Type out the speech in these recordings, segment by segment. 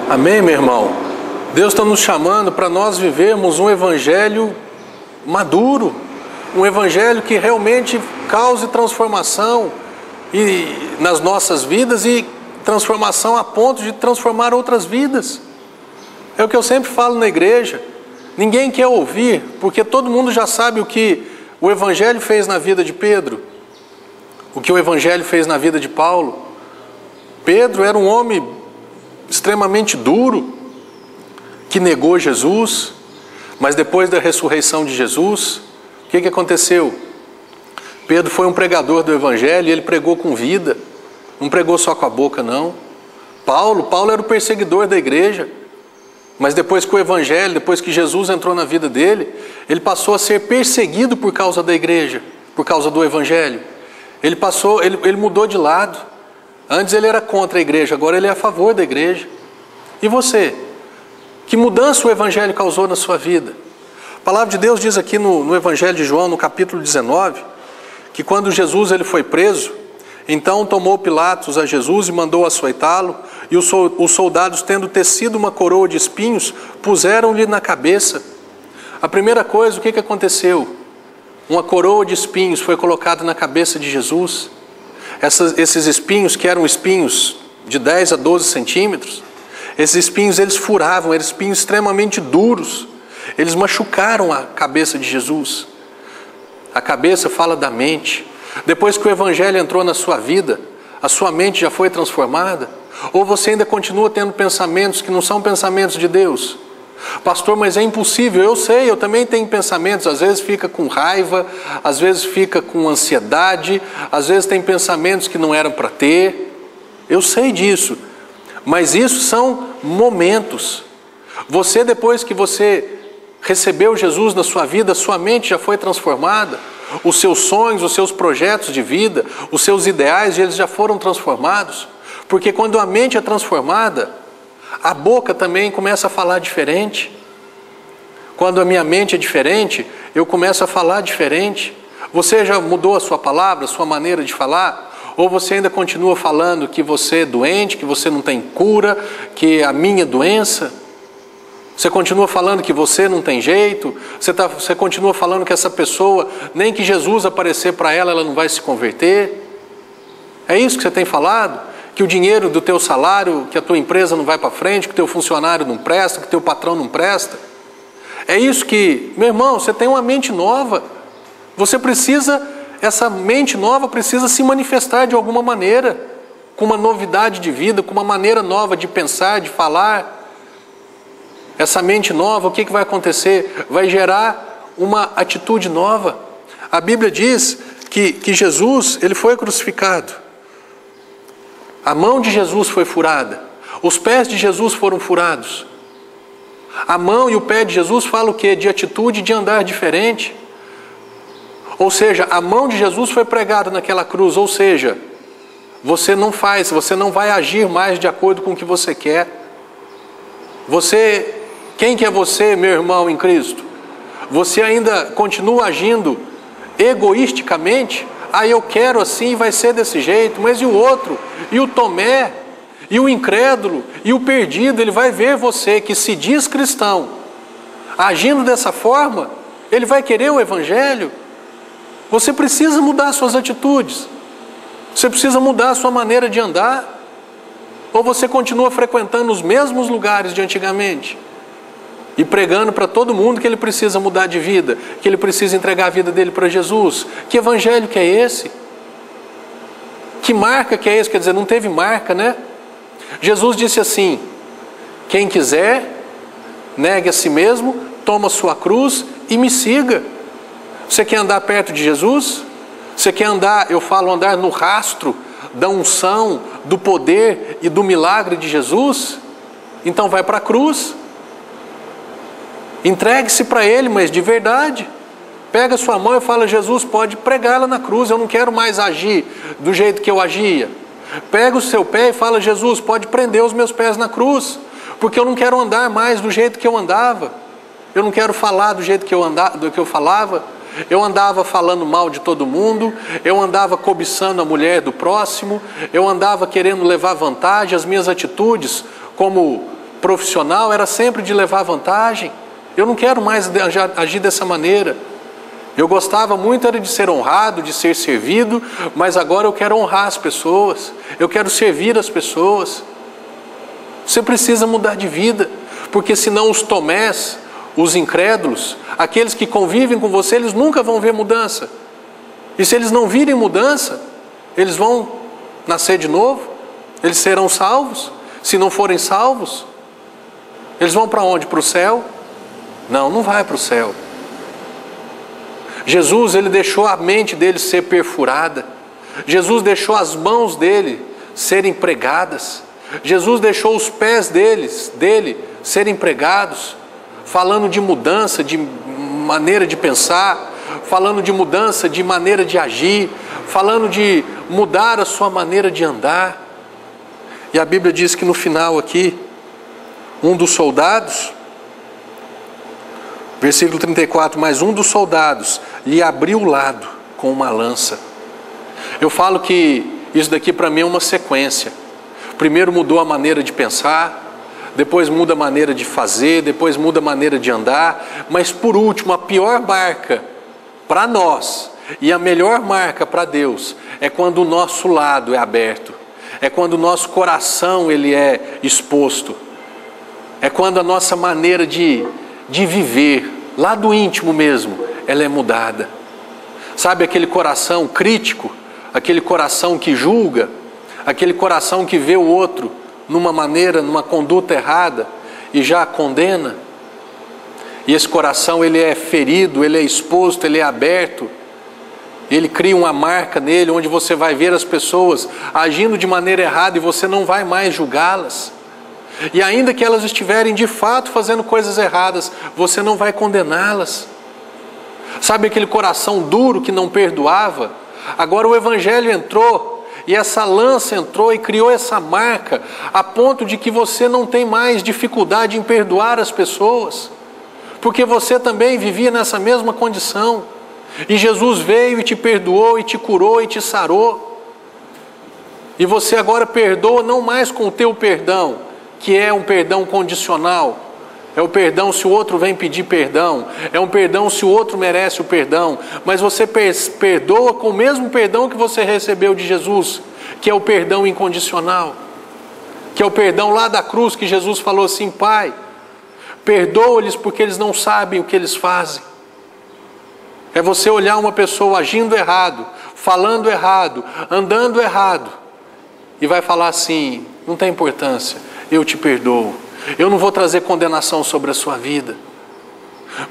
Amém, meu irmão? Deus está nos chamando para nós vivermos um evangelho maduro, um evangelho que realmente cause transformação nas nossas vidas e transformação a ponto de transformar outras vidas. É o que eu sempre falo na igreja. Ninguém quer ouvir, porque todo mundo já sabe o que o evangelho fez na vida de Pedro, o que o evangelho fez na vida de Paulo. Pedro era um homem extremamente duro, que negou Jesus, mas depois da ressurreição de Jesus, o que aconteceu? Pedro foi um pregador do evangelho e ele pregou com vida, não pregou só com a boca não. Paulo era o perseguidor da igreja, mas depois que o evangelho, depois que Jesus entrou na vida dele, ele passou a ser perseguido por causa da igreja, por causa do evangelho. Ele mudou de lado. Antes ele era contra a igreja, agora ele é a favor da igreja. E você? Que mudança o evangelho causou na sua vida? A palavra de Deus diz aqui no evangelho de João, no capítulo 19, que quando Jesus ele foi preso, então tomou Pilatos a Jesus e mandou açoitá-lo, e os soldados, tendo tecido uma coroa de espinhos, puseram-lhe na cabeça. A primeira coisa, o que aconteceu? Uma coroa de espinhos foi colocada na cabeça de Jesus. Esses espinhos, que eram espinhos de 10 a 12 centímetros, esses espinhos eles furavam, eram espinhos extremamente duros, eles machucaram a cabeça de Jesus. A cabeça fala da mente. Depois que o evangelho entrou na sua vida, a sua mente já foi transformada? Ou você ainda continua tendo pensamentos que não são pensamentos de Deus? Pastor, mas é impossível. Eu sei, eu também tenho pensamentos. Às vezes fica com raiva, às vezes fica com ansiedade, às vezes tem pensamentos que não eram para ter. Eu sei disso, mas isso são momentos. Você, depois que você recebeu Jesus na sua vida, sua mente já foi transformada. Os seus sonhos, os seus projetos de vida, os seus ideais, eles já foram transformados. Porque quando a mente é transformada, a boca também começa a falar diferente. Quando a minha mente é diferente, eu começo a falar diferente. Você já mudou a sua palavra, a sua maneira de falar? Ou você ainda continua falando que você é doente, que você não tem cura, que é a minha doença? Você continua falando que você não tem jeito? Você continua falando que essa pessoa, nem que Jesus aparecer para ela, ela não vai se converter? É isso que você tem falado? Que o dinheiro do teu salário, que a tua empresa não vai para frente, que o teu funcionário não presta, que o teu patrão não presta? É isso que, meu irmão, você tem uma mente nova. Essa mente nova precisa se manifestar de alguma maneira, com uma novidade de vida, com uma maneira nova de pensar, de falar. Essa mente nova, o que vai acontecer? Vai gerar uma atitude nova. A Bíblia diz que Jesus, ele foi crucificado. A mão de Jesus foi furada. Os pés de Jesus foram furados. A mão e o pé de Jesus falam o quê? De atitude de andar diferente. Ou seja, a mão de Jesus foi pregada naquela cruz. Ou seja, você não vai agir mais de acordo com o que você quer. Quem que é você, meu irmão em Cristo? Você ainda continua agindo egoisticamente? Eu quero assim, vai ser desse jeito. Mas e o outro? E o Tomé? E o incrédulo? E o perdido? Ele vai ver você que se diz cristão, agindo dessa forma, ele vai querer o evangelho? Você precisa mudar suas atitudes. Você precisa mudar a sua maneira de andar. Ou você continua frequentando os mesmos lugares de antigamente e pregando para todo mundo que ele precisa mudar de vida, que ele precisa entregar a vida dele para Jesus? Que evangelho que é esse? Que marca que é esse? Quer dizer, não teve marca, né? Jesus disse assim: quem quiser, negue a si mesmo, toma sua cruz e me siga. Você quer andar perto de Jesus? Você quer andar, andar no rastro da unção, do poder e do milagre de Jesus? Então vai para a cruz. Entregue-se para Ele, mas de verdade. Pega a sua mão e fala: Jesus, pode pregá-la na cruz, eu não quero mais agir do jeito que eu agia. Pega o seu pé e fala: Jesus, pode prender os meus pés na cruz, porque eu não quero andar mais do jeito que eu andava. Eu não quero falar do jeito que eu falava. Eu andava falando mal de todo mundo, eu andava cobiçando a mulher do próximo, eu andava querendo levar vantagem. As minhas atitudes como profissional era sempre de levar vantagem. Eu não quero mais agir dessa maneira. Eu gostava muito era de ser honrado, de ser servido, mas agora eu quero honrar as pessoas. Eu quero servir as pessoas. Você precisa mudar de vida, porque senão os Tomés, os incrédulos, aqueles que convivem com você, eles nunca vão ver mudança. E se eles não virem mudança, eles vão nascer de novo? Eles serão salvos? Se não forem salvos, eles vão para onde? Para o céu? Não, não vai para o céu. Jesus, ele deixou a mente dele ser perfurada. Jesus deixou as mãos dele serem pregadas. Jesus deixou os pés dele serem pregados, falando de mudança de maneira de pensar, falando de mudança de maneira de agir, falando de mudar a sua maneira de andar. E a Bíblia diz que no final aqui, um dos soldados, versículo 34, mas um dos soldados lhe abriu o lado com uma lança. Eu falo que isso daqui para mim é uma sequência. Primeiro mudou a maneira de pensar, depois muda a maneira de fazer, depois muda a maneira de andar, mas por último, a pior marca para nós e a melhor marca para Deus é quando o nosso lado é aberto, é quando o nosso coração ele é exposto, é quando a nossa maneira de viver, lá do íntimo mesmo, ela é mudada. Sabe aquele coração crítico, aquele coração que julga, aquele coração que vê o outro numa maneira, numa conduta errada e já condena? E esse coração ele é ferido, ele é exposto, ele é aberto, ele cria uma marca nele onde você vai ver as pessoas agindo de maneira errada e você não vai mais julgá-las. E ainda que elas estiverem de fato fazendo coisas erradas, você não vai condená-las. Sabe aquele coração duro que não perdoava? Agora o Evangelho entrou e essa lança entrou e criou essa marca a ponto de que você não tem mais dificuldade em perdoar as pessoas, porque você também vivia nessa mesma condição. E Jesus veio e te perdoou e te curou e te sarou. E você agora perdoa não mais com o teu perdão, que é um perdão condicional. É o perdão se o outro vem pedir perdão. É um perdão se o outro merece o perdão. Mas você perdoa com o mesmo perdão que você recebeu de Jesus, que é o perdão incondicional. Que é o perdão lá da cruz que Jesus falou assim: Pai, perdoa-lhes porque eles não sabem o que eles fazem. É você olhar uma pessoa agindo errado, falando errado, andando errado, e vai falar assim: não tem importância, eu te perdoo. Eu não vou trazer condenação sobre a sua vida.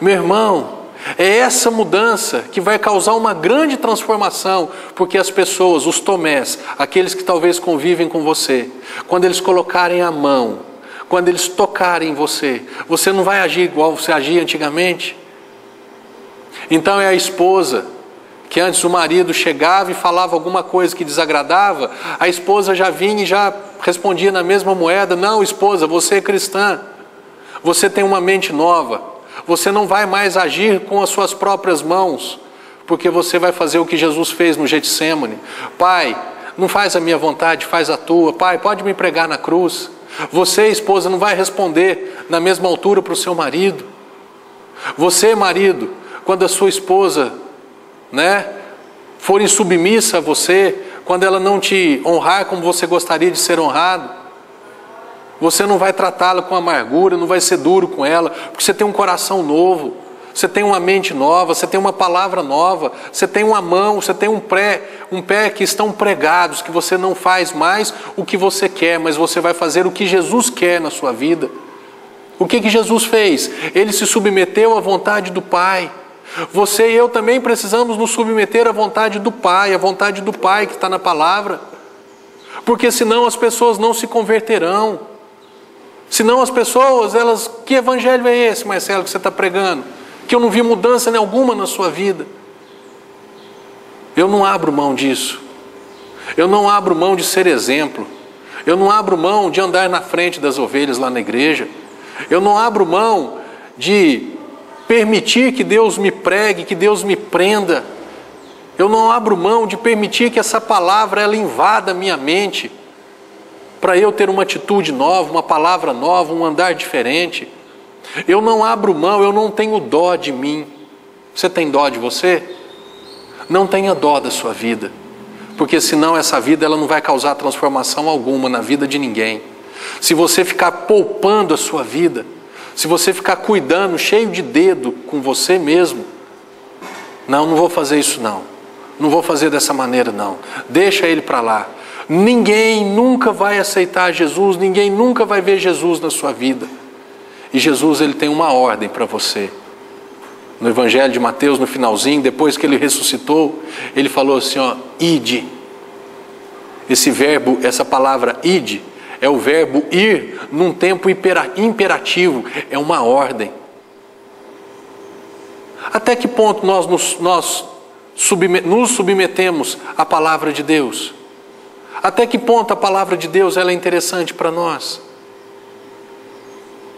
Meu irmão, é essa mudança que vai causar uma grande transformação, porque as pessoas, os Tomés, aqueles que talvez convivem com você, quando eles colocarem a mão, quando eles tocarem em você, você não vai agir igual você agia antigamente. Então é a esposa, que antes o marido chegava e falava alguma coisa que desagradava, a esposa já vinha e já respondia na mesma moeda: não, esposa, você é cristã, você tem uma mente nova, você não vai mais agir com as suas próprias mãos, porque você vai fazer o que Jesus fez no Getsêmani. Pai, não faz a minha vontade, faz a tua. Pai, pode me pregar na cruz. Você, esposa, não vai responder na mesma altura para o seu marido. Você, marido, quando a sua esposa for insubmissa a você, quando ela não te honrar como você gostaria de ser honrado, você não vai tratá-la com amargura, não vai ser duro com ela, porque você tem um coração novo, você tem uma mente nova, você tem uma palavra nova, você tem uma mão, você tem um pé que estão pregados, que você não faz mais o que você quer, mas você vai fazer o que Jesus quer na sua vida. O que Jesus fez? Ele se submeteu à vontade do Pai. Você e eu também precisamos nos submeter à vontade do Pai, à vontade do Pai que está na palavra, porque senão as pessoas não se converterão. Senão as pessoas, que evangelho é esse, Marcelo, que você está pregando? Que eu não vi mudança nenhuma na sua vida. Eu não abro mão disso. Eu não abro mão de ser exemplo. Eu não abro mão de andar na frente das ovelhas lá na igreja. Eu não abro mão de permitir que Deus me pregue, que Deus me prenda. Eu não abro mão de permitir que essa palavra ela invada a minha mente. para eu ter uma atitude nova, uma palavra nova, um andar diferente. Eu não abro mão, eu não tenho dó de mim. Você tem dó de você? Não tenha dó da sua vida, porque senão essa vida ela não vai causar transformação alguma na vida de ninguém. Se você ficar poupando a sua vida, se você ficar cuidando, cheio de dedo com você mesmo, não vou fazer isso não. Não vou fazer dessa maneira não. Deixa ele para lá. Ninguém nunca vai aceitar Jesus, ninguém nunca vai ver Jesus na sua vida. E Jesus, ele tem uma ordem para você. No Evangelho de Mateus, no finalzinho, depois que ele ressuscitou, ele falou assim, ó, ide. Esse verbo, essa palavra ide, é o verbo ir num tempo imperativo, é uma ordem. Até que ponto nós nos submetemos à palavra de Deus? Até que ponto a palavra de Deus ela é interessante para nós?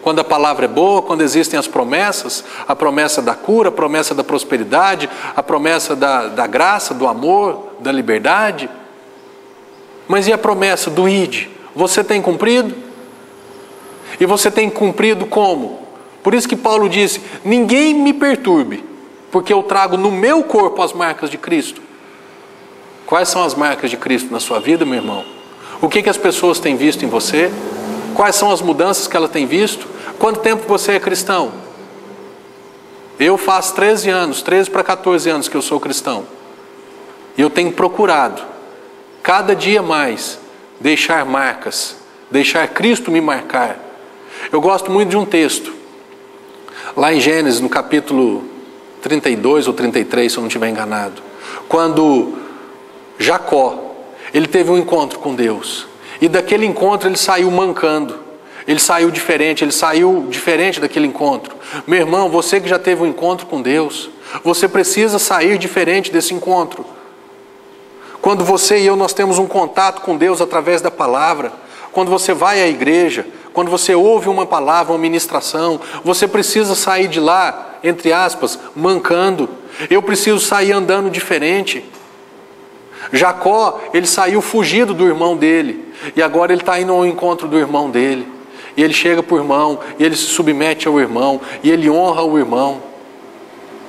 Quando a palavra é boa, quando existem as promessas, a promessa da cura, a promessa da prosperidade, a promessa da graça, do amor, da liberdade. Mas e a promessa do ide? Você tem cumprido? E você tem cumprido como? Por isso que Paulo disse, ninguém me perturbe, porque eu trago no meu corpo as marcas de Cristo. Quais são as marcas de Cristo na sua vida, meu irmão? O que as pessoas têm visto em você? Quais são as mudanças que ela tem visto? Quanto tempo você é cristão? Eu faço 13 para 14 anos que eu sou cristão. E eu tenho procurado, cada dia mais, deixar marcas, deixar Cristo me marcar. Eu gosto muito de um texto, lá em Gênesis, no capítulo 32 ou 33, se eu não estiver enganado, quando Jacó, ele teve um encontro com Deus, e daquele encontro ele saiu mancando, ele saiu diferente daquele encontro. Meu irmão, você que já teve um encontro com Deus, você precisa sair diferente desse encontro. Quando você e eu, nós temos um contato com Deus através da palavra, quando você vai à igreja, quando você ouve uma palavra, uma ministração, você precisa sair de lá, entre aspas, mancando. Eu preciso sair andando diferente. Jacó, ele saiu fugido do irmão dele, e agora ele está indo ao encontro do irmão dele. E ele chega para o irmão, e ele se submete ao irmão, e ele honra o irmão.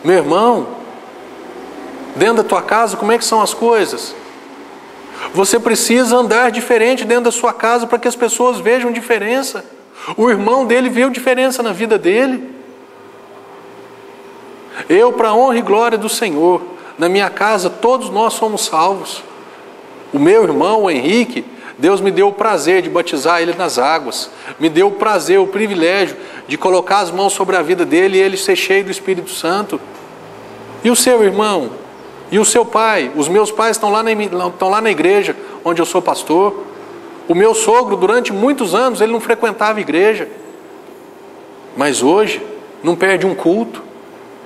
Meu irmão, dentro da tua casa, como é que são as coisas? Você precisa andar diferente dentro da sua casa para que as pessoas vejam diferença. O irmão dele viu diferença na vida dele. Eu, para a honra e glória do Senhor, na minha casa todos nós somos salvos. O meu irmão, o Henrique, Deus me deu o prazer de batizar ele nas águas. Me deu o prazer, o privilégio de colocar as mãos sobre a vida dele e ele ser cheio do Espírito Santo. E o seu irmão? E o seu pai? Os meus pais estão lá na igreja onde eu sou pastor. O meu sogro, durante muitos anos, ele não frequentava a igreja. Mas hoje, não perde um culto.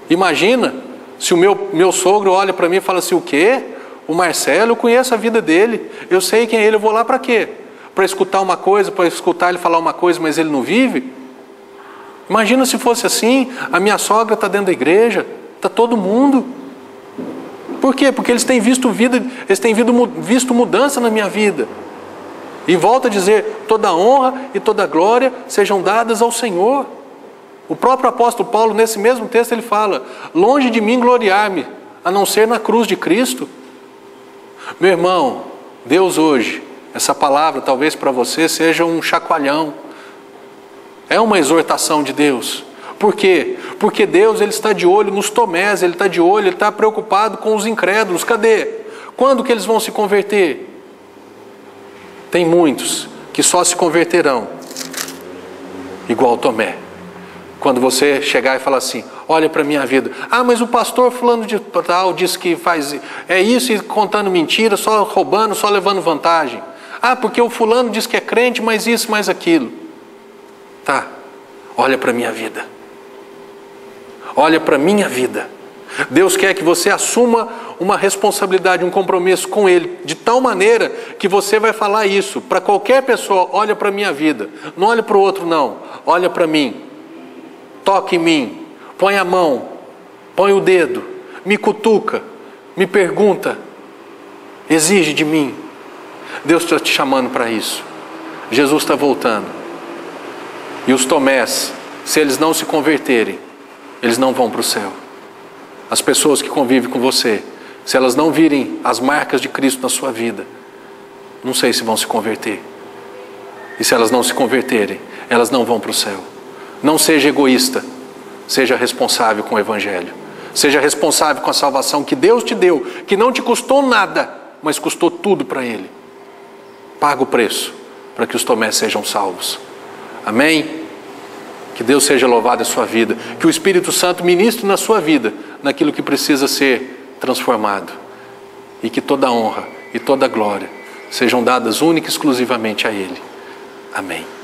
Imagina se o meu sogro olha para mim e fala assim, o quê? O Marcelo, eu conheço a vida dele, eu sei quem é ele, eu vou lá para quê? Para escutar uma coisa, para escutar ele falar uma coisa, mas ele não vive? Imagina se fosse assim, a minha sogra está dentro da igreja, está todo mundo. Por quê? Porque eles têm visto visto mudança na minha vida. E volto a dizer, toda honra e toda glória sejam dadas ao Senhor. O próprio apóstolo Paulo, nesse mesmo texto, ele fala, longe de mim gloriar-me, a não ser na cruz de Cristo. Meu irmão, Deus hoje, essa palavra talvez para você seja um chacoalhão. É uma exortação de Deus. Por quê? Porque Deus ele está de olho nos Tomés, ele está de olho, ele está preocupado com os incrédulos. Cadê? Quando que eles vão se converter? Tem muitos que só se converterão igual Tomé. Quando você chegar e falar assim, olha para a minha vida. Ah, mas o pastor fulano de tal disse que faz isso e contando mentira, só roubando, só levando vantagem. Ah, porque o fulano diz que é crente, mas isso, mais aquilo. Tá, olha para a minha vida. Olha para a minha vida. Deus quer que você assuma uma responsabilidade, um compromisso com Ele, de tal maneira que você vai falar isso para qualquer pessoa, olha para a minha vida. Não olha para o outro não, olha para mim. Toque em mim, põe a mão, põe o dedo, me cutuca, me pergunta, exige de mim. Deus está te chamando para isso. Jesus está voltando. E os Tomés, se eles não se converterem, eles não vão para o céu. As pessoas que convivem com você, se elas não virem as marcas de Cristo na sua vida, não sei se vão se converter. E se elas não se converterem, elas não vão para o céu. Não seja egoísta, seja responsável com o Evangelho. Seja responsável com a salvação que Deus te deu, que não te custou nada, mas custou tudo para Ele. Paga o preço para que os Tomés sejam salvos. Amém? Que Deus seja louvado em sua vida. Que o Espírito Santo ministre na sua vida, naquilo que precisa ser transformado. E que toda honra e toda glória sejam dadas única e exclusivamente a Ele. Amém.